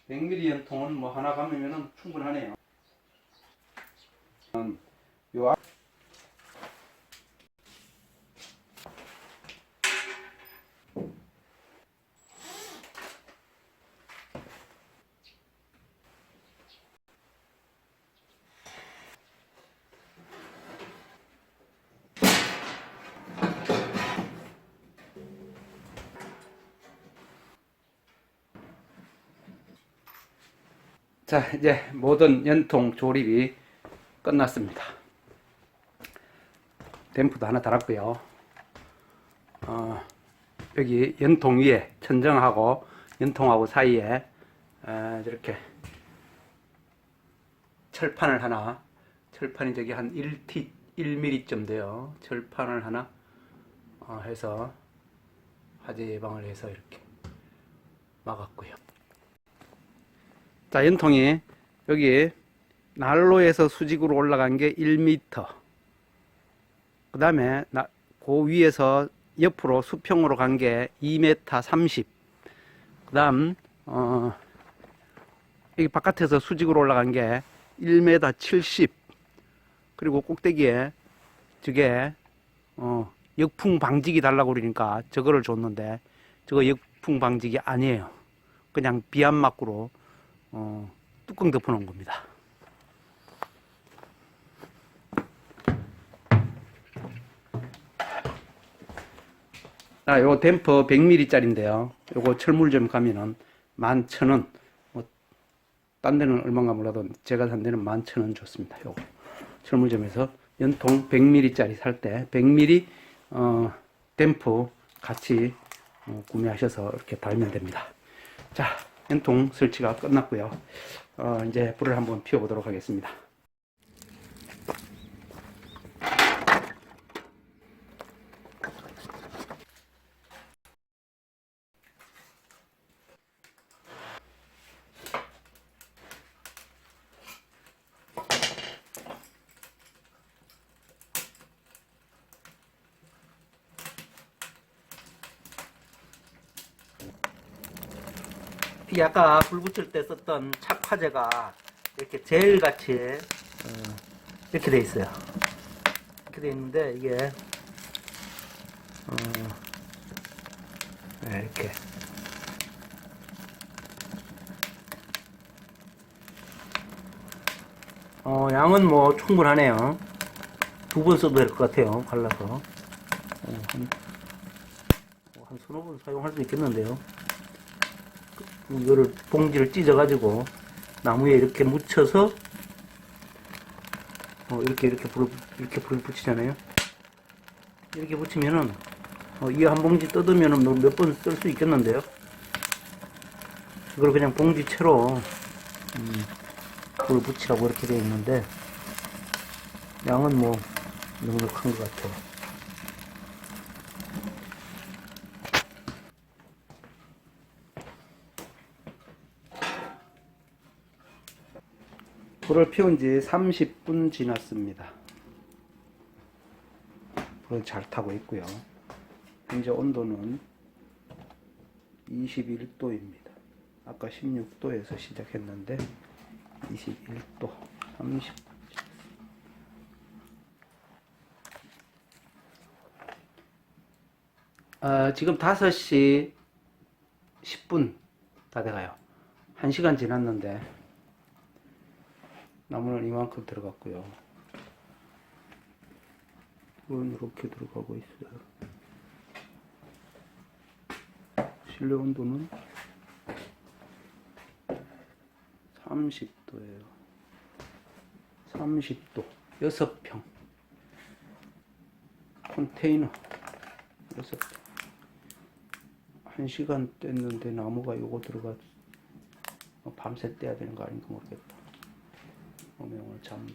100mm 연통은 뭐 하나 감으면 충분하네요. 요 자, 이제 모든 연통 조립이 끝났습니다. 댐프도 하나 달았고요. 여기 연통 위에 천정하고 연통하고 사이에 이렇게 철판을 하나, 철판이 저기 한 1mm쯤 돼요. 철판을 하나 해서 화재 예방을 해서 이렇게 막았고요. 자, 연통이 여기 난로에서 수직으로 올라간 게 1m, 그 다음에 그 위에서 옆으로 수평으로 간 게 2m 30, 그 다음 여기 바깥에서 수직으로 올라간 게 1m 70, 그리고 꼭대기에 저게 역풍 방지기 달라고 그러니까 저거를 줬는데 저거 역풍 방지기 아니에요. 그냥 비 안 맞고로 뚜껑 덮어 놓은 겁니다. 요 댐퍼 100mm 짜리인데요. 요거 철물점 가면은 11,000원. 뭐, 딴 데는 얼마인가 몰라도 제가 산 데는 11,000원 줬습니다. 요거. 철물점에서 연통 100mm 짜리 살 때 100mm, 댐퍼 같이 구매하셔서 이렇게 달면 됩니다. 자, 연통 설치가 끝났고요. 이제 불을 한번 피워보도록 하겠습니다. 이게 아까 불 붙일 때 썼던 착화제가 이렇게 젤같이 이렇게 돼 있어요. 이렇게 돼 있는데 이게 네, 이렇게 양은 뭐 충분하네요. 2번 써도 될 것 같아요. 발라서 한 서너 번 사용할 수 있겠는데요. 이거를 봉지를 찢어 가지고 나무에 이렇게 묻혀서 이렇게 불을 붙이잖아요. 이렇게 붙이면은 이 한 봉지 뜯으면은 몇 번 쓸 수 있겠는데요. 이걸 그냥 봉지채로 불을 붙이라고 이렇게 되어 있는데 양은 뭐 넉넉한 것 같아요. 불을 피운 지 30분 지났습니다. 불은 잘 타고 있고요. 현재 온도는 21도입니다. 아까 16도에서 시작했는데 21도, 30. 지금 5시 10분 다 돼가요. 1시간 지났는데 나무는 이만큼 들어갔고요. 불은 이렇게 들어가고 있어요. 실내 온도는 30도예요. 30도. 6평. 컨테이너 6평. 1시간 뗐는데 나무가 요거 들어가 밤새 떼야 되는 거 아닌가 모르겠다. 오늘 잠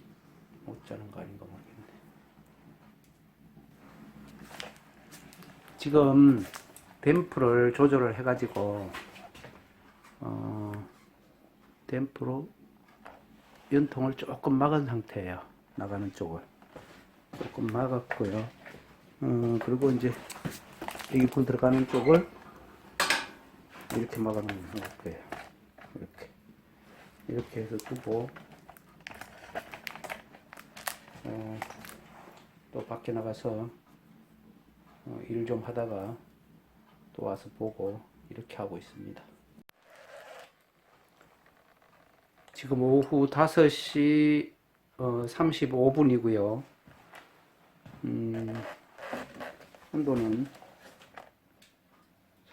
못 자는 거 아닌가 모르겠네. 지금 댐프를 조절을 해가지고 댐프로 연통을 조금 막은 상태예요. 나가는 쪽을 조금 막았고요. 그리고 이제 여기 불 들어가는 쪽을 이렇게 막아놓은 거예요. 이렇게 이렇게 해서 두고 또 밖에 나가서 일 좀 하다가 또 와서 보고 이렇게 하고 있습니다. 지금 오후 5시 35분이고요. 온도는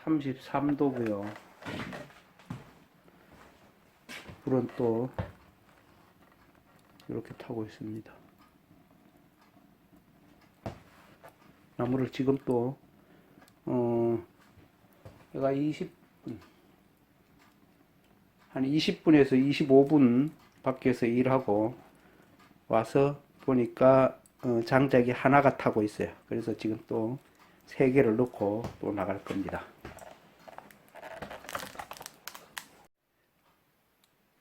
33도고요. 불은 또 이렇게 타고 있습니다. 나무를 지금 또 얘가 한 20분에서 25분 밖에서 일하고 와서 보니까 장작이 하나가 타고 있어요. 그래서 지금 또 3개를 넣고 또 나갈 겁니다.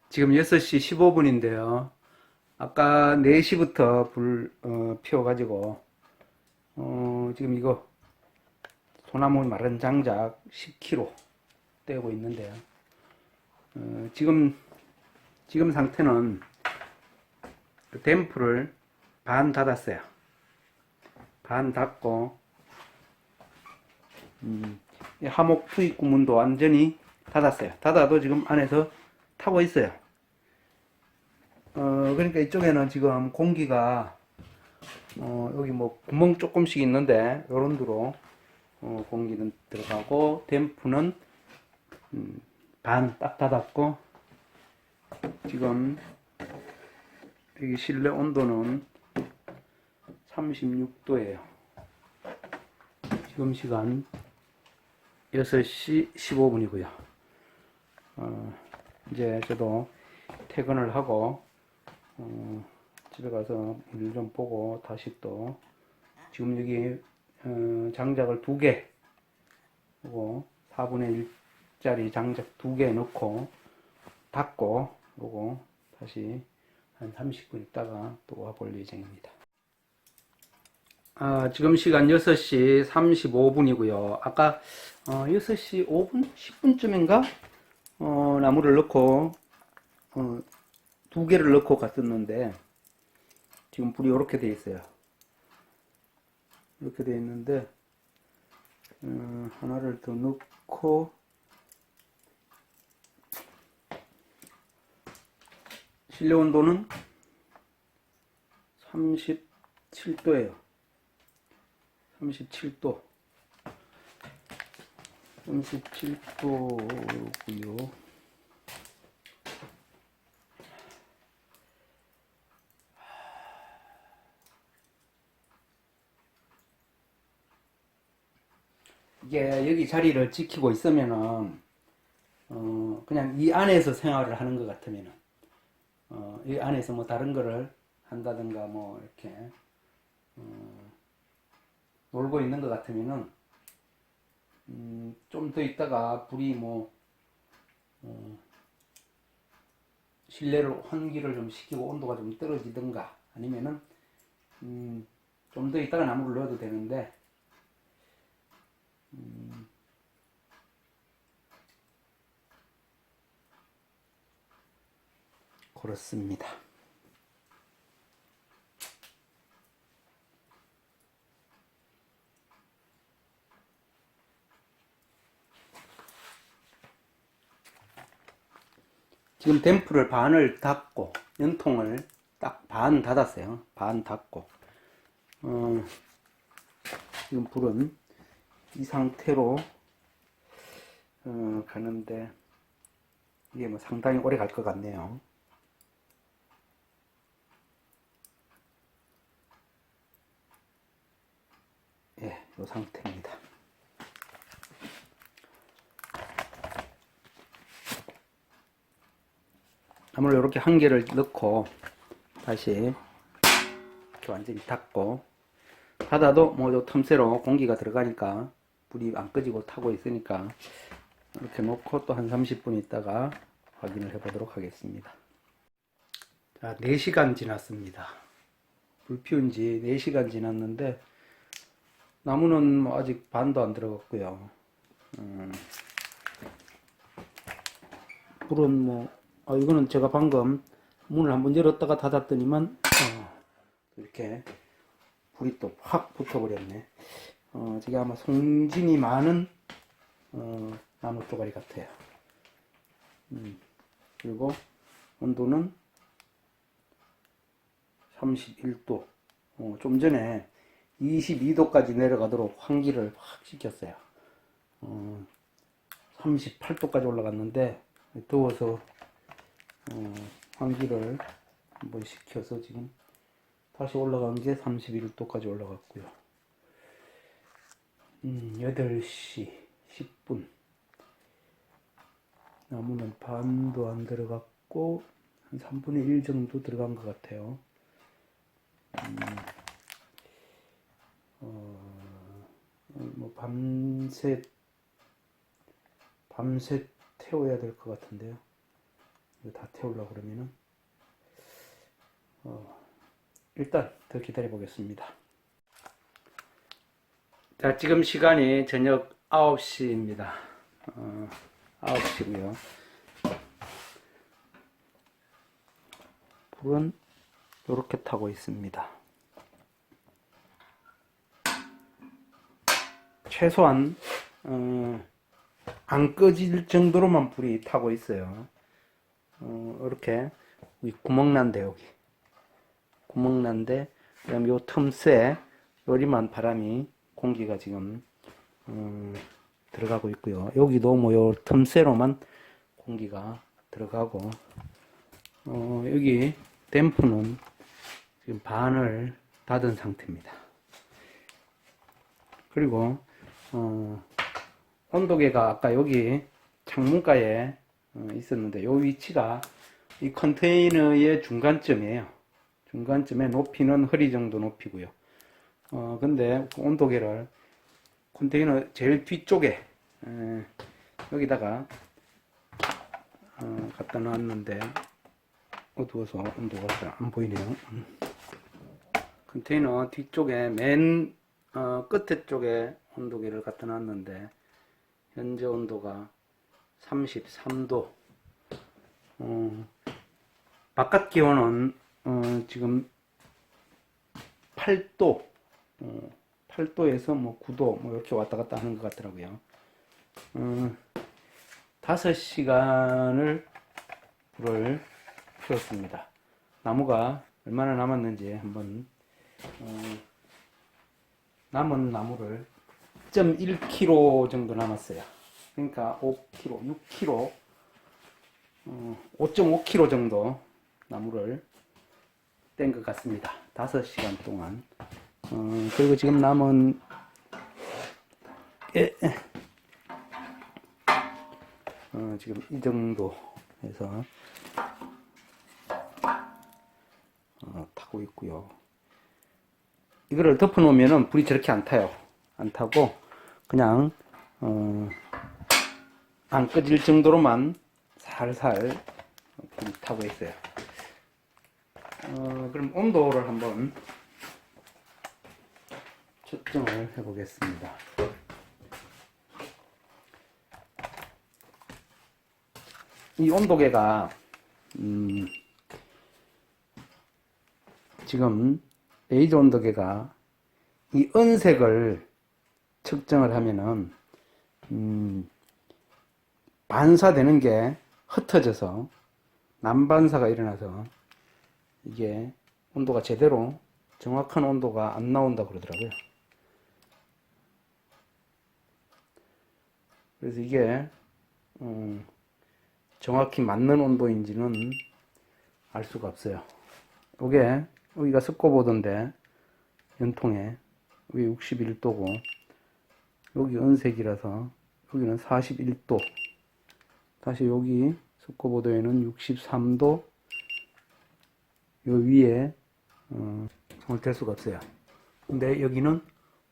지금 6시 15분인데요. 아까 4시부터 불 피워가지고 지금 이거 소나무 마른 장작 10kg 떼고 있는데요. 지금 상태는 댐프를 반 닫았어요. 반 닫고 하목 투입 구문도 완전히 닫았어요. 닫아도 지금 안에서 타고 있어요. 그러니까 이쪽에는 지금 공기가 여기 뭐 구멍 조금씩 있는데 요런 데로 공기는 들어가고 댐프는 반 딱 닫았고 지금 여기 실내 온도는 36도예요. 지금 시간 6시 15분이고요. 이제 저도 퇴근을 하고 집에 가서 일 좀 보고 다시 또 지금 여기 장작을 2개 그리고 4분의 1짜리 장작 2개 넣고 닫고 그리고 다시 한 30분 있다가 또 와볼 예정입니다. 지금 시간 6시 35분이고요. 아까 6시 5분? 10분쯤인가? 나무를 넣고 2개를 넣고 갔었는데 지금 불이 이렇게 돼 있어요. 이렇게 돼 있는데 하나를 더 넣고 실내 온도는 37도예요. 37도. 37도고요. 이게 여기 자리를 지키고 있으면은 그냥 이 안에서 생활을 하는 것 같으면은 이 안에서 뭐 다른 거를 한다든가 뭐 이렇게 놀고 있는 것 같으면은 좀 더 있다가 불이 뭐 실내로 환기를 좀 시키고 온도가 좀 떨어지든가 아니면은 좀 더 있다가 나무를 넣어도 되는데 그렇습니다. 지금 댐프를 반을 닫고 연통을 딱 반 닫았어요. 반 닫고 지금 불은 이 상태로 가는데 이게 뭐 상당히 오래 갈 것 같네요. 예, 이 상태입니다. 나무를 이렇게 한 개를 넣고 다시 이렇게 완전히 닫고 닫아도 뭐 요 틈새로 공기가 들어가니까 불이 안 꺼지고 타고 있으니까 이렇게 놓고 또 한 30분 있다가 확인을 해 보도록 하겠습니다. 자, 4시간 지났습니다. 불 피운 지 4시간 지났는데 나무는 뭐 아직 반도 안 들어갔고요. 불은 뭐 이거는 제가 방금 문을 한번 열었다가 닫았더니만 이렇게 불이 또 확 붙어버렸네. 저게 아마 송진이 많은 나무 쪼가리 같아요. 그리고 온도는 31도. 좀 전에 22도까지 내려가도록 환기를 확 시켰어요. 38도까지 올라갔는데 더워서 환기를 한번 시켜서 지금 다시 올라간 게 31도까지 올라갔고요. 8시 10분. 나무는 반도 안 들어갔고 한 3분의 1 정도 들어간 것 같아요. 뭐 밤새 태워야 될 것 같은데요. 이거 다 태우려고 그러면은 일단 더 기다려 보겠습니다. 자, 지금 시간이 저녁 9시입니다. 9시고요. 불은 이렇게 타고 있습니다. 최소한 안 꺼질 정도로만 불이 타고 있어요. 이렇게 구멍난데, 여기 구멍난데, 그다음 요 틈새 요리만 바람이 공기가 지금 들어가고 있고요. 여기도 뭐 요 틈새로만 공기가 들어가고, 여기 댐프는 지금 반을 닫은 상태입니다. 그리고 온도계가 아까 여기 창문가에 있었는데 요 위치가 이 컨테이너의 중간점이에요. 중간점에 높이는 허리 정도 높이고요. 근데 온도계를 컨테이너 제일 뒤쪽에 여기다가 갖다 놨는데 어두워서 온도가 잘 안 보이네요. 컨테이너 뒤쪽에 맨 끝에 쪽에 온도계를 갖다 놨는데 현재 온도가 33도. 바깥 기온은 지금 8도, 8도에서 뭐 9도 뭐 이렇게 왔다 갔다 하는 것 같더라고요. 5시간을 불을 피웠습니다. 나무가 얼마나 남았는지 한번 남은 나무를 1.1kg 정도 남았어요. 그러니까 5kg, 6kg, 5.5kg 정도 나무를 뗀 것 같습니다. 5시간 동안. 그리고 지금 남은 지금 이 정도 해서 타고 있고요. 이거를 덮어 놓으면은 불이 저렇게 안 타요. 안 타고 그냥 안 꺼질 정도로만 살살 불이 타고 있어요. 그럼 온도를 한번 측정을 해 보겠습니다. 이 온도계가 지금 레이저 온도계가 이 은색을 측정을 하면은 반사되는 게 흩어져서 난반사가 일어나서 이게 온도가 제대로 정확한 온도가 안 나온다 그러더라고요. 그래서 이게 정확히 맞는 온도인지는 알 수가 없어요. 이게 여기가 습고보드인데 연통에 여기 61도고 여기 은색이라서 여기는 41도, 다시 여기 습고보드에는 63도, 요 위에 손을 댈 수가 없어요. 근데 여기는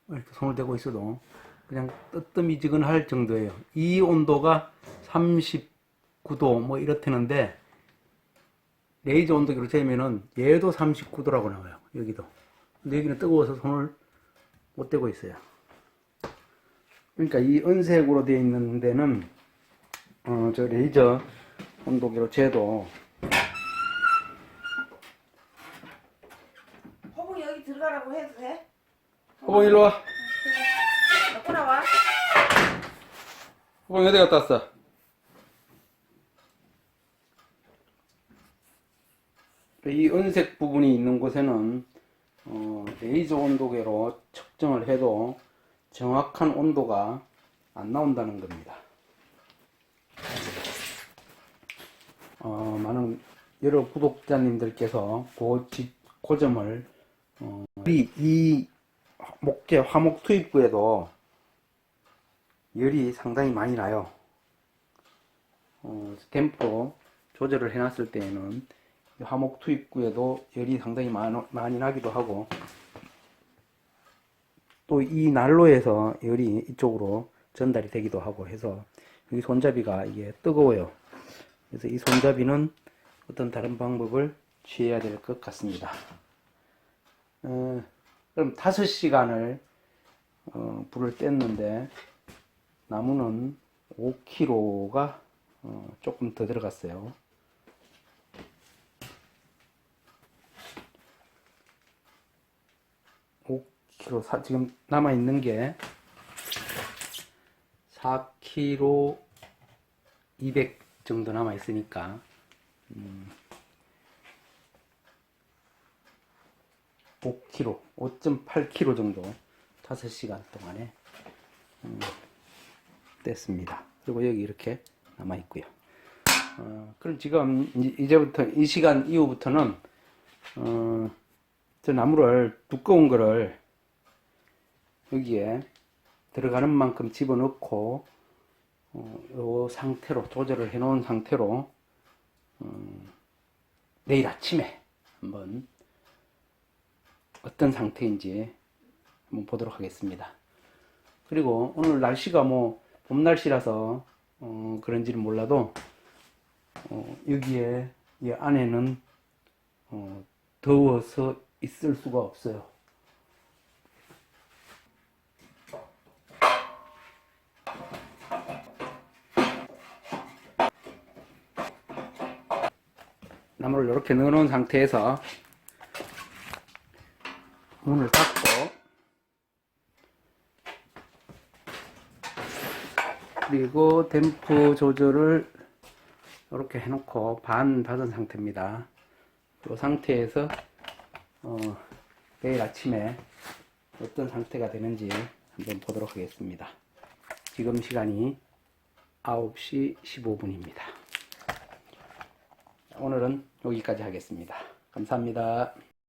이렇게 손을 대고 있어도 그냥 뜨뜻미지근할 정도예요. 이 온도가 39도 뭐 이렇다는데 레이저 온도계로 재면은 얘도 39도라고 나와요. 여기도. 근데 여기는 뜨거워서 손을 못 대고 있어요. 그러니까 이 은색으로 되어 있는 데는 저 레이저 온도계로 재도 허봉이 여기 들어가라고 해도 돼? 호봉 일로 와. 갖고 나와. 호봉 어디 갔다 왔어? 이 은색 부분이 있는 곳에는 레이저 온도계로 측정을 해도 정확한 온도가 안 나온다는 겁니다. 많은 여러 구독자님들께서 그 점을 이 목재 화목 투입구에도 열이 상당히 많이 나요. 댐프로 조절을 해놨을 때에는 화목 투입구에도 열이 상당히 많이 나기도 하고, 또 이 난로에서 열이 이쪽으로 전달이 되기도 하고 해서 여기 손잡이가 이게 뜨거워요. 그래서 이 손잡이는 어떤 다른 방법을 취해야 될 것 같습니다. 그럼 5시간을 불을 뗐는데 나무는 5kg가 조금 더 들어갔어요. 5kg, 지금 남아있는 게 4kg 200 정도 남아있으니까 5kg, 5.8kg 정도 5시간 동안에 뗐습니다. 그리고 여기 이렇게 남아있고요. 그럼 지금 이제부터 이 시간 이후부터는 저 나무를 두꺼운 거를 여기에 들어가는 만큼 집어넣고 이 상태로 조절을 해 놓은 상태로 내일 아침에 한번 어떤 상태인지 한번 보도록 하겠습니다. 그리고 오늘 날씨가 뭐 봄 날씨라서 그런지는 몰라도 여기에 이 안에는 더워서 있을 수가 없어요. 나무를 이렇게 넣어 놓은 상태에서 문을 닫고, 그리고 댐프 조절을 이렇게 해놓고 반 닫은 상태입니다. 이 상태에서 내일 아침에 어떤 상태가 되는지 한번 보도록 하겠습니다. 지금 시간이 9시 15분입니다. 오늘은 여기까지 하겠습니다. 감사합니다.